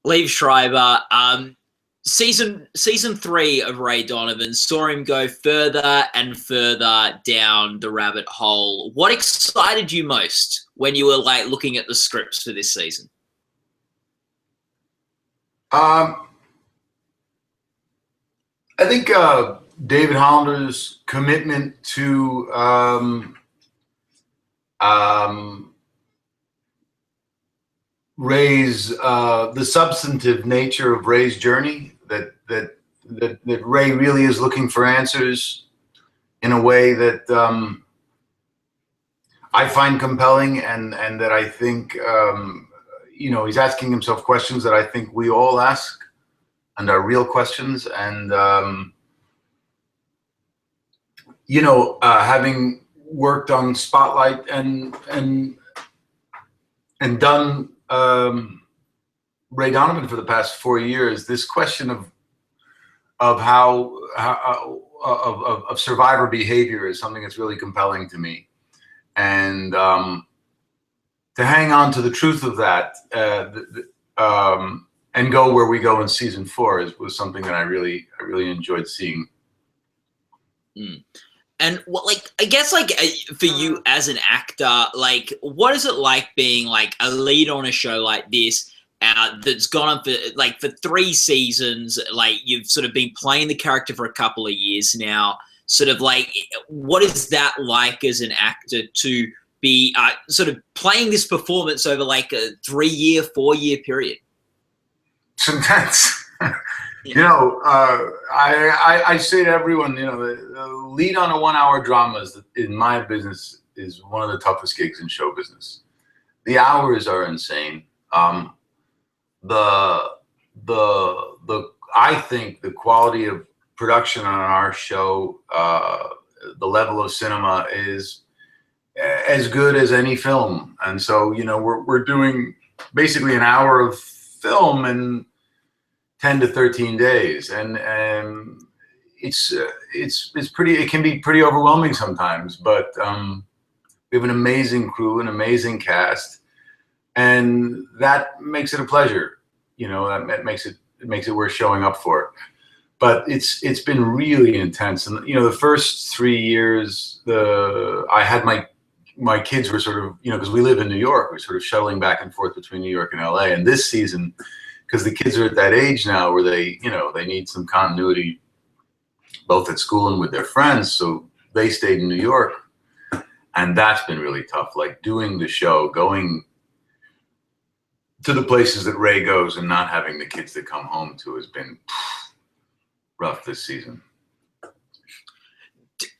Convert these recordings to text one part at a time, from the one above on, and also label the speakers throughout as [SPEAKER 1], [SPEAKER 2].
[SPEAKER 1] Liev Schreiber, season 3 of Ray Donovan saw him go further and further down the rabbit hole. What excited you most when you were like looking at the scripts for this season?
[SPEAKER 2] I think David Hollander's commitment to Ray's the substantive nature of Ray's journey, that Ray really is looking for answers in a way that I find compelling, and that I think you know, he's asking himself questions that I think we all ask and are real questions. And you know, having worked on Spotlight and done Ray Donovan for the past 4 years, this question of survivor behavior is something that's really compelling to me, and to hang on to the truth of that and go where we go in season 4 was something that I really enjoyed seeing.
[SPEAKER 1] And what, like, I guess, like, for you as an actor, like, what is it like being like a lead on a show like this that's gone on for 3 seasons? Like, you've sort of been playing the character for a couple of years now. Sort of like, what is that like as an actor to be sort of playing this performance over like a 3-year, 4-year period?
[SPEAKER 2] It's intense. You know, I say to everyone, you know, the lead on a 1-hour drama in my business is one of the toughest gigs in show business. The hours are insane. I think the quality of production on our show, the level of cinema is as good as any film. And so, you know, we're doing basically an hour of film in 10 to 13 days, and it's pretty. It can be pretty overwhelming sometimes, but we have an amazing crew, an amazing cast, and that makes it a pleasure. You know, that makes it worth showing up for. But it's been really intense, and you know, the first 3 years, I had my kids were sort of, you know, because we live in New York, we're sort of shuttling back and forth between New York and LA, and this season, because the kids are at that age now where they, you know, they need some continuity both at school and with their friends, so they stayed in New York, and that's been really tough. Like, doing the show, going to the places that Ray goes and not having the kids to come home to has been rough this season.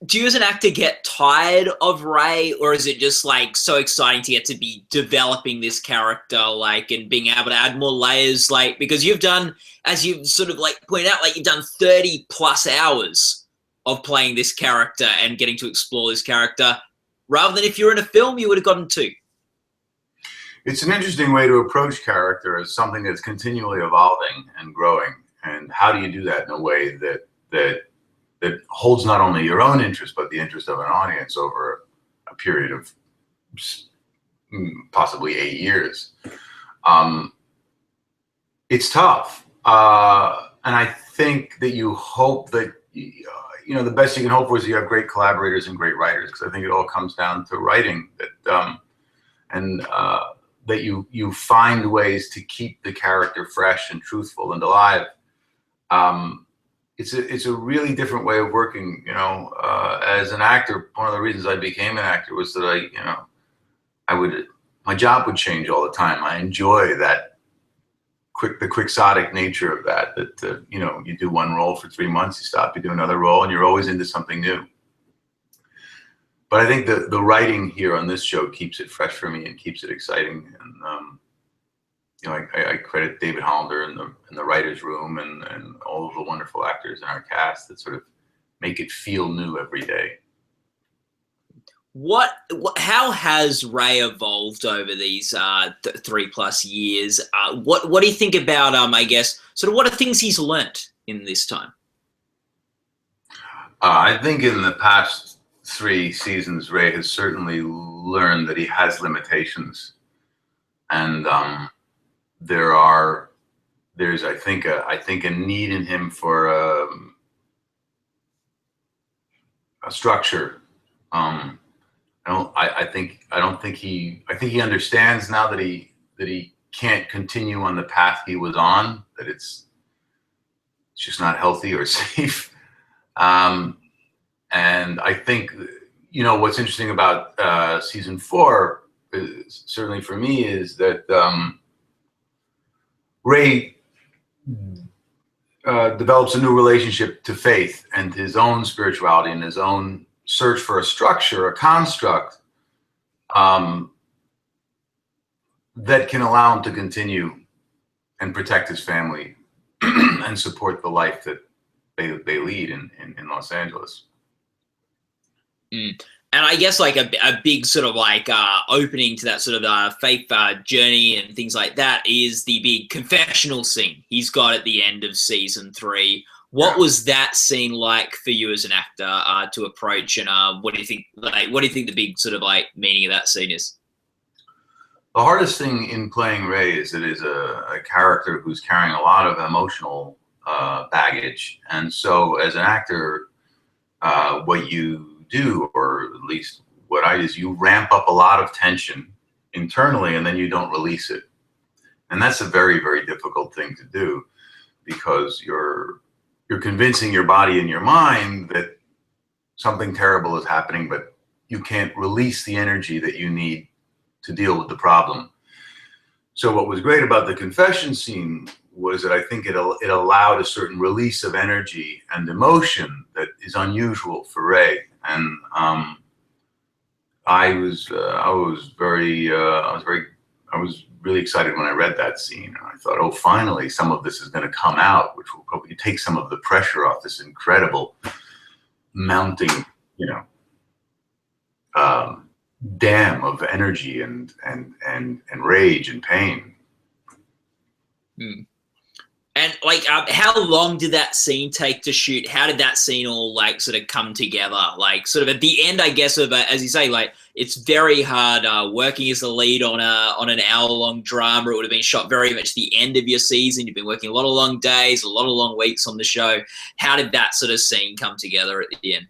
[SPEAKER 1] Do you as an actor get tired of Ray, or is it just like so exciting to get to be developing this character, like, and being able to add more layers, like, because you've done, as you've sort of like pointed out, like, you've done 30 plus hours of playing this character and getting to explore this character, rather than if you're in a film, you would have gotten 2.
[SPEAKER 2] It's an interesting way to approach character as something that's continually evolving and growing. And how do you do that in a way that holds not only your own interest, but the interest of an audience over a period of possibly 8 years? It's tough. And I think that you hope that, you know, the best you can hope for is you have great collaborators and great writers, because I think it all comes down to writing, that that you find ways to keep the character fresh and truthful and alive. It's a really different way of working, you know. As an actor, one of the reasons I became an actor was that my job would change all the time. I enjoy the quixotic nature of that, you know, you do one role for 3 months, you stop, you do another role, and you're always into something new. But I think the writing here on this show keeps it fresh for me and keeps it exciting. And you know, I credit David Hollander and the writers' room and all of the wonderful actors in our cast that sort of make it feel new every day.
[SPEAKER 1] How has Ray evolved over these 3+ years? What do you think about I guess sort of what are things he's learnt in this time?
[SPEAKER 2] I think in the past 3 seasons, Ray has certainly learned that he has limitations, and there are there's, I think a need in him for a structure. I think he understands now that he can't continue on the path he was on, that it's just not healthy or safe. And I think, you know, what's interesting about season 4, certainly for me, is that Ray develops a new relationship to faith and his own spirituality and his own search for a structure, a construct that can allow him to continue and protect his family and support the life that they lead in Los Angeles.
[SPEAKER 1] Mm. And I guess like a big sort of like opening to that sort of faith journey and things like that is the big confessional scene he's got at the end of season 3. What was that scene like for you as an actor to approach, and what do you think? Like, what do you think the big sort of like meaning of that scene is?
[SPEAKER 2] The hardest thing in playing Ray is it is a character who's carrying a lot of emotional baggage, and so as an actor, what you do, or at least what I do, is you ramp up a lot of tension internally, and then you don't release it, and that's a very, very difficult thing to do, because you're convincing your body and your mind that something terrible is happening, but you can't release the energy that you need to deal with the problem. So what was great about the confession scene was that I think it allowed a certain release of energy and emotion that is unusual for Ray. And I was really excited when I read that scene. And I thought, oh, finally, some of this is going to come out, which will probably take some of the pressure off this incredible mounting, you know, dam of energy and rage and pain.
[SPEAKER 1] Hmm. And like, how long did that scene take to shoot? How did that scene all like sort of come together? Like, sort of at the end, I guess, of as you say, like it's very hard working as the lead on an hour-long drama. It would have been shot very much the end of your season. You've been working a lot of long days, a lot of long weeks on the show. How did that sort of scene come together at the end?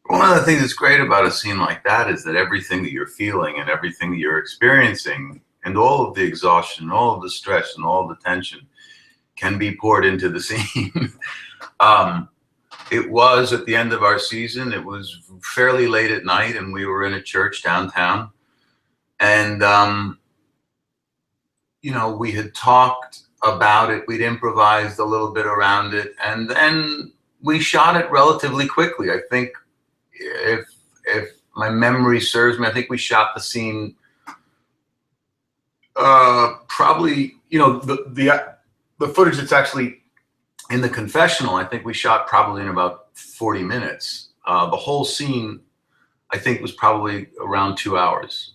[SPEAKER 2] One of the things that's great about a scene like that is that everything that you're feeling and everything that you're experiencing and all of the exhaustion, all of the stress and all of the tension can be poured into the scene. It was at the end of our season. It was fairly late at night, and we were in a church downtown. And, you know, we had talked about it. We'd improvised a little bit around it. And then we shot it relatively quickly. I think if my memory serves me, I think we shot the scene probably, you know, the footage that's actually in the confessional, I think we shot probably in about 40 minutes. The whole scene, I think, was probably around 2 hours.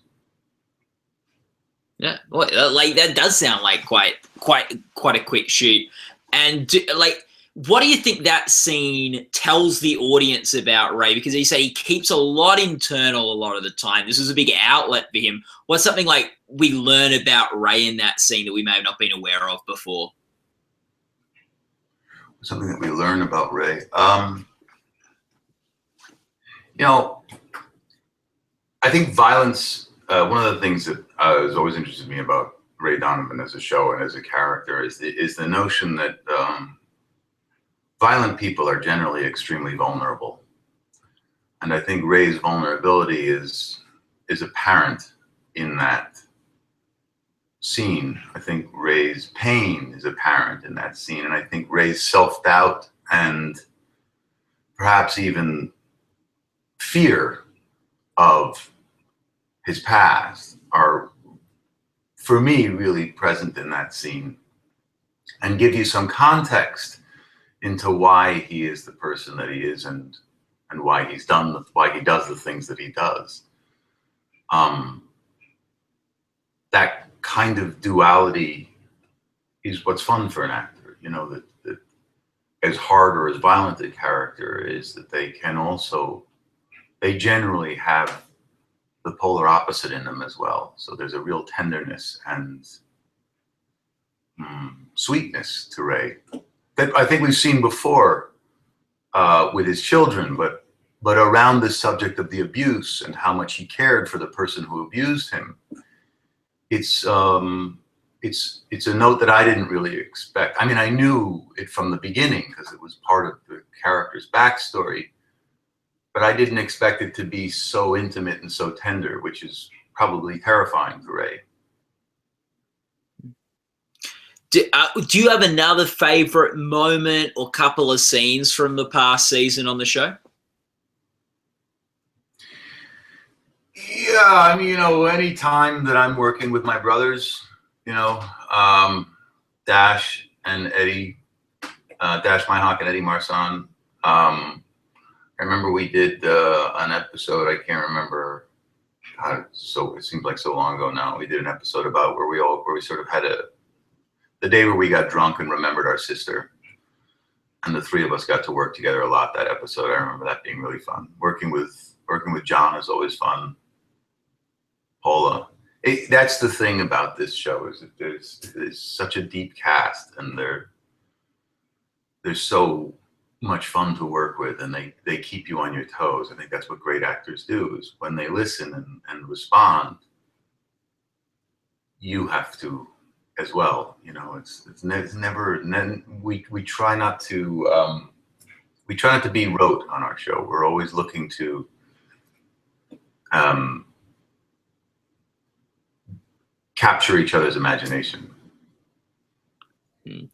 [SPEAKER 1] Yeah, well, like that does sound like quite a quick shoot. And like, what do you think that scene tells the audience about Ray? Because you say he keeps a lot internal a lot of the time. This is a big outlet for him. What's something like we learn about Ray in that scene that we may have not been aware of before?
[SPEAKER 2] Something that we learn about Ray. You know, I think violence, one of the things that has always interested me about Ray Donovan as a show and as a character is the notion that violent people are generally extremely vulnerable. And I think Ray's vulnerability is apparent in that scene. I think Ray's pain is apparent in that scene. And I think Ray's self-doubt and perhaps even fear of his past are, for me, really present in that scene and give you some context into why he is the person that he is and why he does the things that he does. That kind of duality is what's fun for an actor, you know, that as hard or as violent a character is, that they generally have the polar opposite in them as well. So there's a real tenderness and sweetness to Ray that I think we've seen before with his children, but around the subject of the abuse and how much he cared for the person who abused him. It's a note that I didn't really expect. I mean, I knew it from the beginning because it was part of the character's backstory, but I didn't expect it to be so intimate and so tender, which is probably terrifying to Ray.
[SPEAKER 1] Do you have another favorite moment or couple of scenes from the past season on the show?
[SPEAKER 2] Yeah, I mean, any time that I'm working with my brothers, Dash and Eddie, Dash Myhawk and Eddie Marsan. I remember we did an episode, I can't remember, so it seems like so long ago now. We did an episode about where we sort of had the day where we got drunk and remembered our sister. And the three of us got to work together a lot that episode. I remember that being really fun. Working with John is always fun. Paula. That's the thing about this show, is that there's such a deep cast, and they're so much fun to work with, and they keep you on your toes. I think that's what great actors do, is when they listen and respond, you have to as well. It's never. We try not to be rote on our show. We're always looking to capture each other's imagination.
[SPEAKER 1] And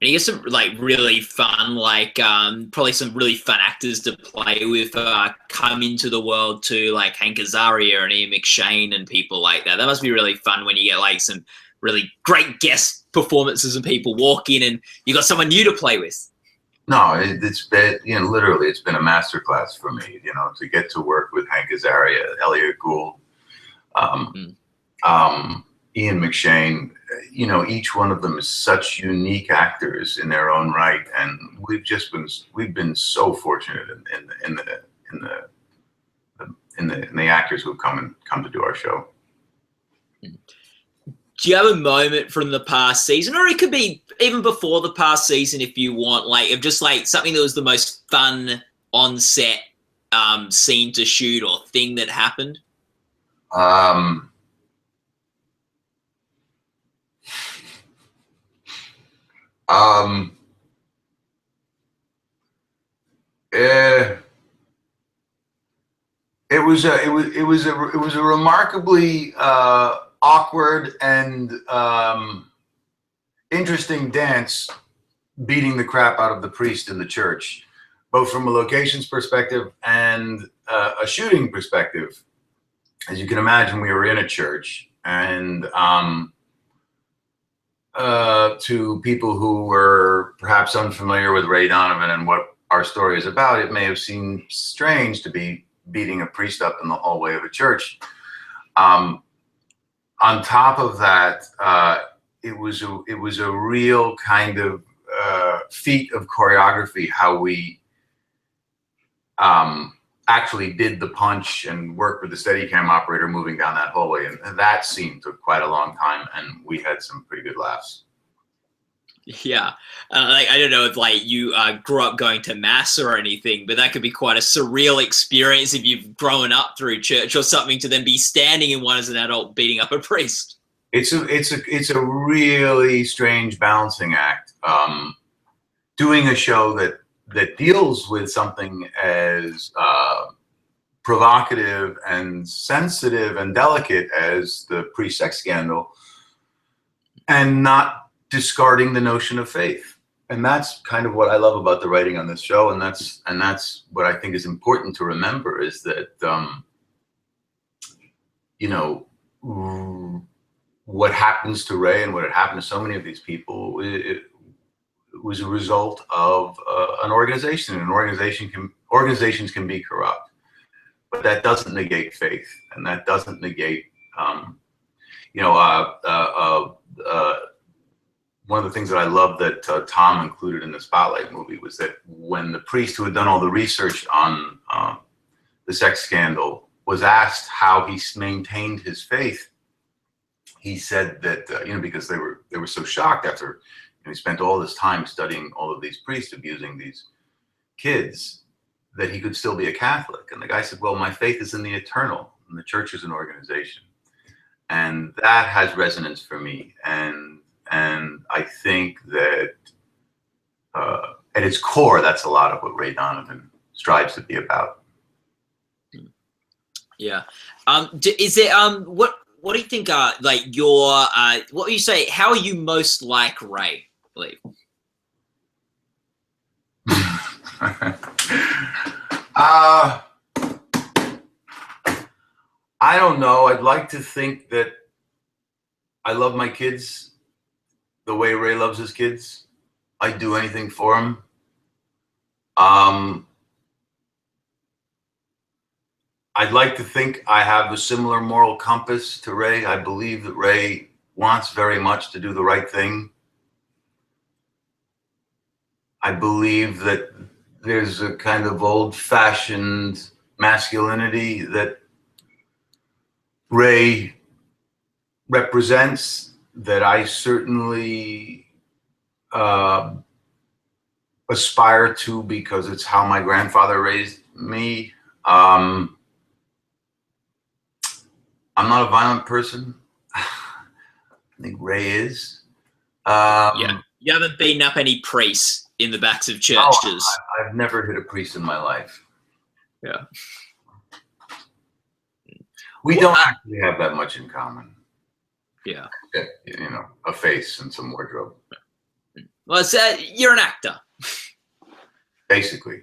[SPEAKER 1] you get some really fun, probably some really fun actors to play with come into the world too, like Hank Azaria and Ian McShane and people like that. That must be really fun when you get some really great guest performances and people walk in and you got someone new to play with.
[SPEAKER 2] No, it's been, literally, it's been a masterclass for me, to get to work with Hank Azaria, Elliot Gould, Ian McShane. Each one of them is such unique actors in their own right, and we've been so fortunate in the actors who've come to do our show.
[SPEAKER 1] Do you have a moment from the past season, or it could be even before the past season if you want, of just something that was the most fun on set scene to shoot or thing that happened?
[SPEAKER 2] It was a remarkably awkward and interesting dance, beating the crap out of the priest in the church, both from a locations perspective and a shooting perspective. As you can imagine, we were in a church, and to people who were perhaps unfamiliar with Ray Donovan and what our story is about, it may have seemed strange to be beating a priest up in the hallway of a church. On top of that, it was a real kind of feat of choreography, how we actually did the punch and worked with the Steadicam operator moving down that hallway, and that scene took quite a long time, and we had some pretty good laughs.
[SPEAKER 1] Yeah, I don't know if you grew up going to mass or anything, but that could be quite a surreal experience if you've grown up through church or something, to then be standing in one as an adult beating up a priest.
[SPEAKER 2] It's a really strange balancing act. Doing a show that deals with something as provocative and sensitive and delicate as the pre-sex scandal, and not discarding the notion of faith. And that's kind of what I love about the writing on this show, and that's what I think is important to remember, is that what happens to Ray and what had happened to so many of these people, it was a result of an organization. And organizations can be corrupt, but that doesn't negate faith, and that doesn't negate one of the things that I love that Tom included in the Spotlight movie was that when the priest who had done all the research on the sex scandal was asked how he maintained his faith, he said that because they were so shocked after and he spent all this time studying all of these priests abusing these kids, that he could still be a Catholic. And the guy said, well, my faith is in the eternal, and the church is an organization. And that has resonance for me. And I think that at its core, that's a lot of what Ray Donovan strives to be about.
[SPEAKER 1] Yeah. Is it what do you think are like your what would you say, how are you most like Ray, Liev?
[SPEAKER 2] I don't know. I'd like to think that I love my kids the way Ray loves his kids. I'd do anything for him. I'd like to think I have a similar moral compass to Ray. I believe that Ray wants very much to do the right thing. I believe that there's a kind of old-fashioned masculinity that Ray represents that I certainly aspire to, because it's how my grandfather raised me. I'm not a violent person. I think Ray is.
[SPEAKER 1] Yeah, you haven't beaten up any priests in the backs of churches.
[SPEAKER 2] I've never hit a priest in my life.
[SPEAKER 1] Yeah.
[SPEAKER 2] We don't actually have that much in common.
[SPEAKER 1] Yeah.
[SPEAKER 2] You know, a face and some wardrobe.
[SPEAKER 1] Well, it's, you're an actor.
[SPEAKER 2] Basically.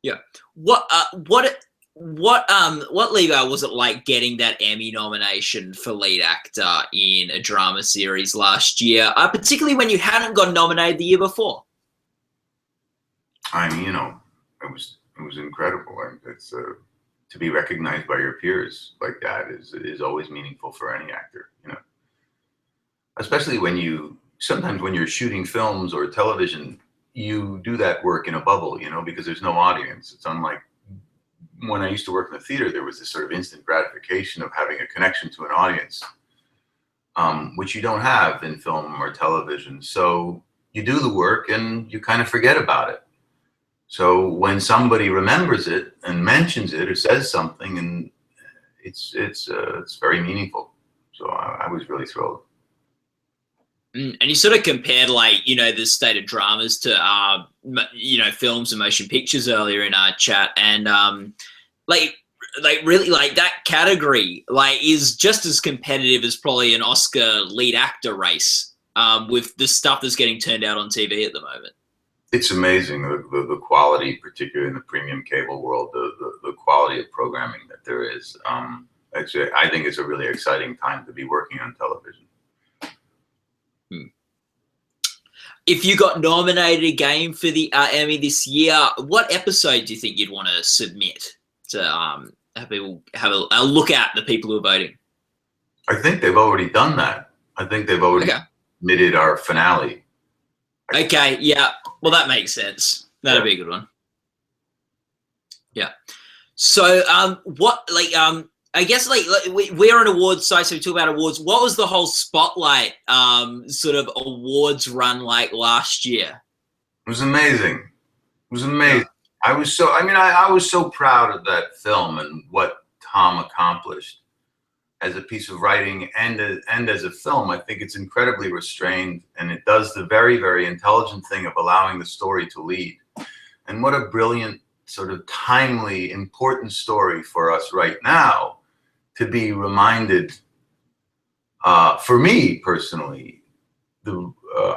[SPEAKER 1] Yeah. What Liev, was it like getting that Emmy nomination for lead actor in a drama series last year, particularly when you hadn't got nominated the year before?
[SPEAKER 2] I mean, you know, it was incredible. It's to be recognized by your peers like that is always meaningful for any actor, you know. Especially sometimes when you're shooting films or television, you do that work in a bubble, you know, because there's no audience. It's unlike when I used to work in the theater, there was this sort of instant gratification of having a connection to an audience, which you don't have in film or television. So you do the work and you kind of forget about it. So when somebody remembers it and mentions it or says something, and it's very meaningful. So I was really thrilled.
[SPEAKER 1] And you sort of compared, like, you know, the state of dramas to, you know, films and motion pictures earlier in our chat. And like really, like, that category, like, is just as competitive as probably an Oscar lead actor race with the stuff that's getting turned out on TV at the moment.
[SPEAKER 2] It's amazing, the quality, particularly in the premium cable world, the quality of programming that there is. I think it's a really exciting time to be working on television.
[SPEAKER 1] If you got nominated again for the Emmy this year, what episode do you think you'd want to submit to have people have a look at the people who are voting?
[SPEAKER 2] I think they've already done that. I think they've already submitted our finale.
[SPEAKER 1] Okay, yeah. Well, that makes sense. That'd be a good one. Yeah. So, I guess, like we're an awards site, so we talk about awards. What was the whole Spotlight sort of awards run like last year?
[SPEAKER 2] It was amazing. It was amazing. Yeah. I was so proud of that film and what Tom accomplished as a piece of writing and as a film. I think it's incredibly restrained, and it does the very, very intelligent thing of allowing the story to lead. And what a brilliant, sort of timely, important story for us right now to be reminded, for me personally,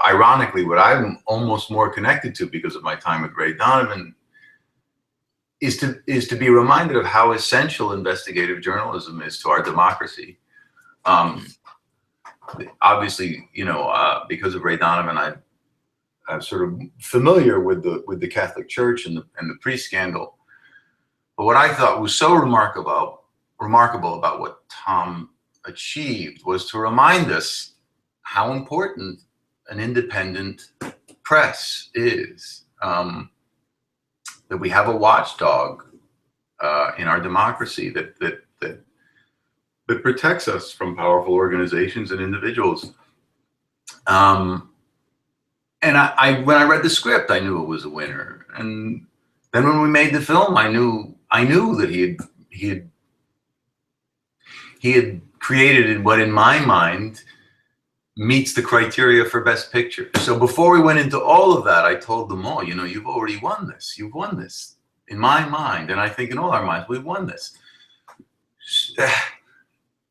[SPEAKER 2] ironically, what I'm almost more connected to because of my time with Ray Donovan is to be reminded of how essential investigative journalism is to our democracy. Obviously, you know, because of Ray Donovan, I'm sort of familiar with the Catholic Church and the priest scandal. But what I thought was so remarkable about what Tom achieved was to remind us how important an independent press is. That we have a watchdog in our democracy that protects us from powerful organizations and individuals. and I when I read the script, I knew it was a winner. And then when we made the film, I knew that he had created what in my mind meets the criteria for Best Picture. So before we went into all of that, I told them all, you know, you've already won this. You've won this in my mind, and I think in all our minds, we've won this.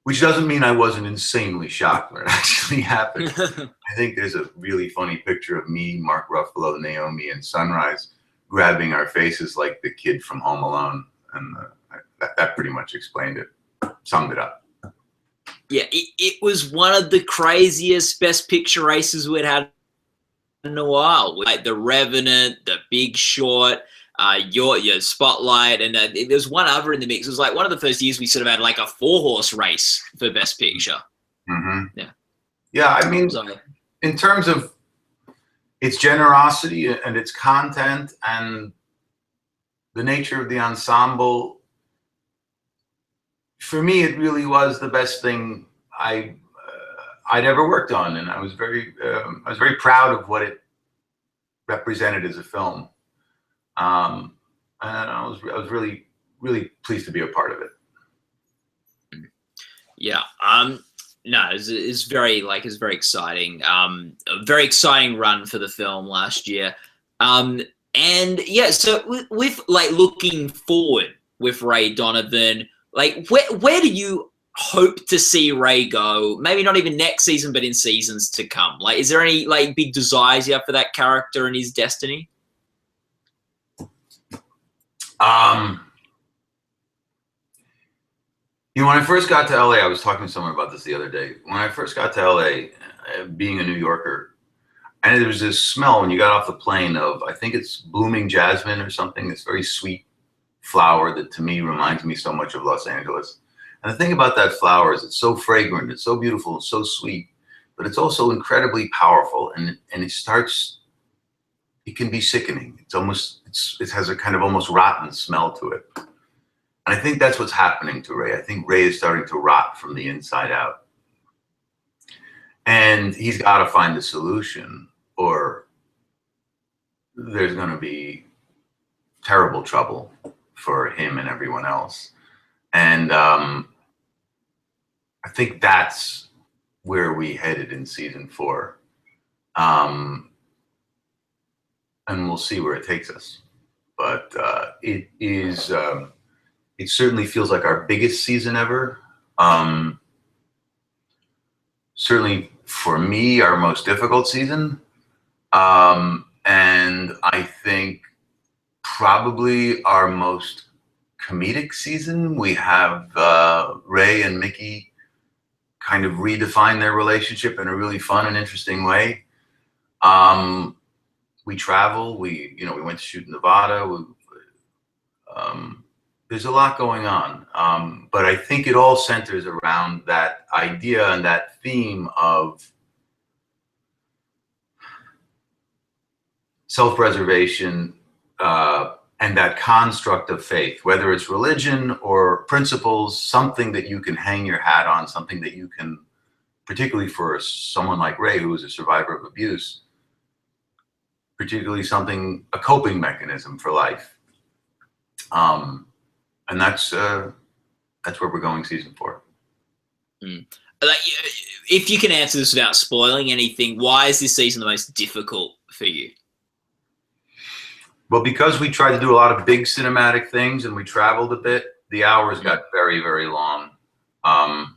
[SPEAKER 2] Which doesn't mean I wasn't insanely shocked when it actually happened. I think there's a really funny picture of me, Mark Ruffalo, Naomi, and Sunrise grabbing our faces like the kid from Home Alone. And that pretty much explained it, summed it up.
[SPEAKER 1] Yeah, it was one of the craziest Best Picture races we'd had in a while. Like The Revenant, The Big Short, your Spotlight, and there's one other in the mix. It was like one of the first years we sort of had like a 4-horse race for Best Picture.
[SPEAKER 2] Mm-hmm.
[SPEAKER 1] Yeah.
[SPEAKER 2] Yeah, I mean, in terms of its generosity and its content and the nature of the ensemble, for me, it really was the best thing I'd ever worked on, and I was very proud of what it represented as a film. And I was really pleased to be a part of it.
[SPEAKER 1] Yeah. No, it's very exciting. A very exciting run for the film last year. And yeah, so with like looking forward with Ray Donovan, like where do you hope to see Ray go? Maybe not even next season, but in seasons to come. Like, is there any like big desires you have for that character and his destiny?
[SPEAKER 2] You know, when I first got to LA, I was talking to someone about this the other day. When I first got to LA, being a New Yorker, and there was this smell when you got off the plane of, I think it's blooming jasmine or something, this very sweet flower that to me reminds me so much of Los Angeles. And the thing about that flower is it's so fragrant, it's so beautiful, it's so sweet, but it's also incredibly powerful, and it can be sickening. It has a kind of almost rotten smell to it. And I think that's what's happening to Ray. I think Ray is starting to rot from the inside out. And he's got to find a solution, or there's going to be terrible trouble for him and everyone else. And I think that's where we headed in season 4. And we'll see where it takes us. But it certainly feels like our biggest season ever. Certainly for me, our most difficult season. And I think probably our most comedic season. We have Ray and Mickey kind of redefine their relationship in a really fun and interesting way. We travel. We went to shoot in Nevada. There's a lot going on, but I think it all centers around that idea and that theme of self-preservation and that construct of faith, whether it's religion or principles, something that you can hang your hat on, something that you can, particularly for someone like Ray, who is a survivor of abuse, particularly a coping mechanism for life. And that's where we're going season 4.
[SPEAKER 1] Like, if you can answer this without spoiling anything, why is this season the most difficult for you?
[SPEAKER 2] Well, because we tried to do a lot of big cinematic things and we traveled a bit, the hours got very, very long. I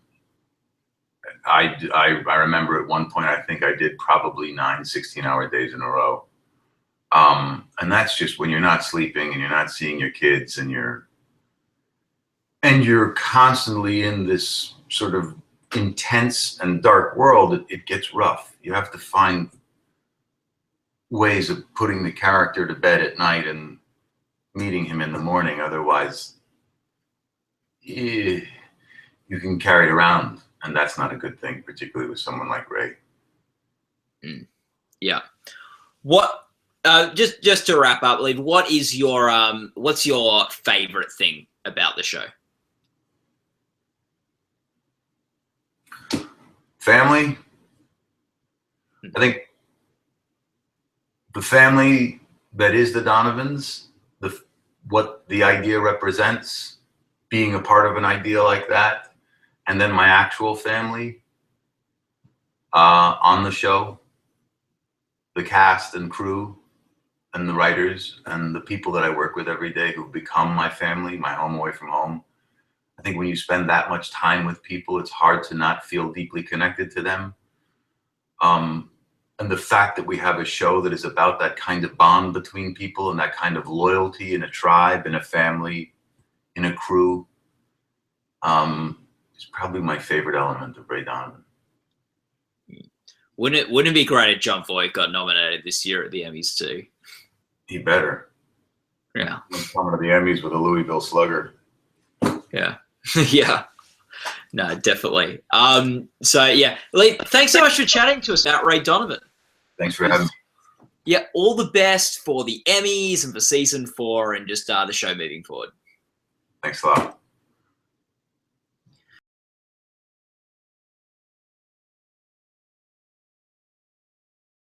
[SPEAKER 2] remember at one point, I think I did probably 9 16-hour days in a row. And that's just when you're not sleeping and you're not seeing your kids and you're constantly in this sort of intense and dark world. It gets rough. You have to find ways of putting the character to bed at night and meeting him in the morning. Otherwise, you can carry it around, and that's not a good thing, particularly with someone like Ray.
[SPEAKER 1] Yeah. What? Just to wrap up, Liev, what is your what's your favorite thing about the show?
[SPEAKER 2] Family. I think the family that is the Donovans, what the idea represents, being a part of an idea like that, and then my actual family on the show, the cast and crew and the writers and the people that I work with every day who become my family, my home away from home. I think when you spend that much time with people, it's hard to not feel deeply connected to them. And the fact that we have a show that is about that kind of bond between people and that kind of loyalty in a tribe, in a family, in a crew, is probably my favorite element of Ray Donovan.
[SPEAKER 1] Wouldn't it be great if John Voight got nominated this year at the Emmys too?
[SPEAKER 2] He better.
[SPEAKER 1] Yeah.
[SPEAKER 2] He's coming to the Emmys with a Louisville Slugger.
[SPEAKER 1] Yeah. Yeah. No, definitely. So yeah, Lee, thanks so much for chatting to us about Ray Donovan.
[SPEAKER 2] Thanks for having me.
[SPEAKER 1] Yeah, all the best for the Emmys and for season 4 and just the show moving forward.
[SPEAKER 2] Thanks a lot.